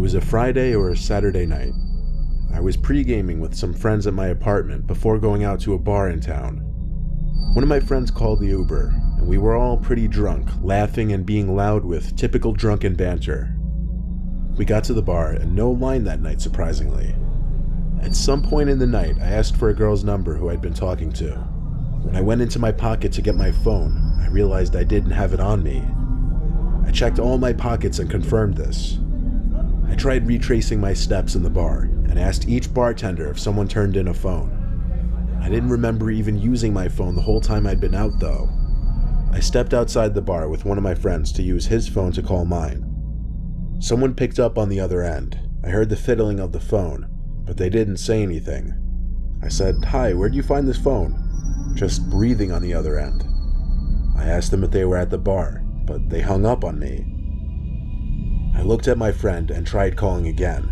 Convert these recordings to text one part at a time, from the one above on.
was a Friday or a Saturday night. I was pre-gaming with some friends at my apartment before going out to a bar in town. One of my friends called the Uber, and we were all pretty drunk, laughing and being loud with typical drunken banter. We got to the bar, and no line that night, surprisingly. At some point in the night, I asked for a girl's number who I'd been talking to. When I went into my pocket to get my phone, I realized I didn't have it on me. I checked all my pockets and confirmed this. I tried retracing my steps in the bar and asked each bartender if someone turned in a phone. I didn't remember even using my phone the whole time I'd been out though. I stepped outside the bar with one of my friends to use his phone to call mine. Someone picked up on the other end. I heard the fiddling of the phone, but they didn't say anything. I said, "Hi, where'd you find this phone?" Just breathing on the other end. I asked them if they were at the bar, but they hung up on me. I looked at my friend and tried calling again.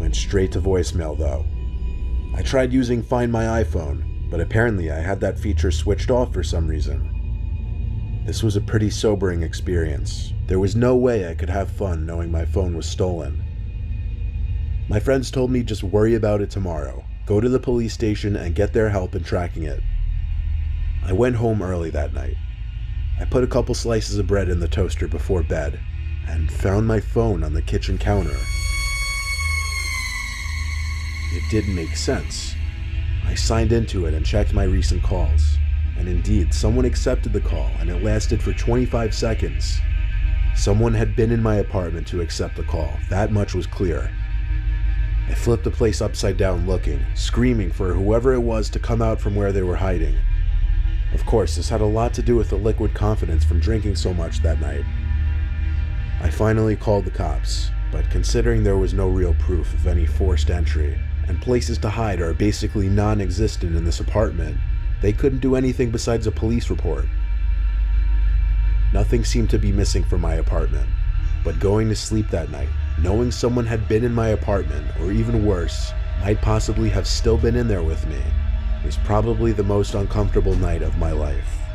Went straight to voicemail though. I tried using Find My iPhone, but apparently I had that feature switched off for some reason. This was a pretty sobering experience. There was no way I could have fun knowing my phone was stolen. My friends told me just worry about it tomorrow, go to the police station and get their help in tracking it. I went home early that night. I put a couple slices of bread in the toaster before bed and found my phone on the kitchen counter. It didn't make sense. I signed into it and checked my recent calls, and indeed, someone accepted the call and it lasted for 25 seconds. Someone had been in my apartment to accept the call, that much was clear. I flipped the place upside down looking, screaming for whoever it was to come out from where they were hiding. Of course, this had a lot to do with the liquid confidence from drinking so much that night. I finally called the cops, but considering there was no real proof of any forced entry, and places to hide are basically non-existent in this apartment, they couldn't do anything besides a police report. Nothing seemed to be missing from my apartment, but going to sleep that night, knowing someone had been in my apartment, or even worse, might possibly have still been in there with me, was probably the most uncomfortable night of my life.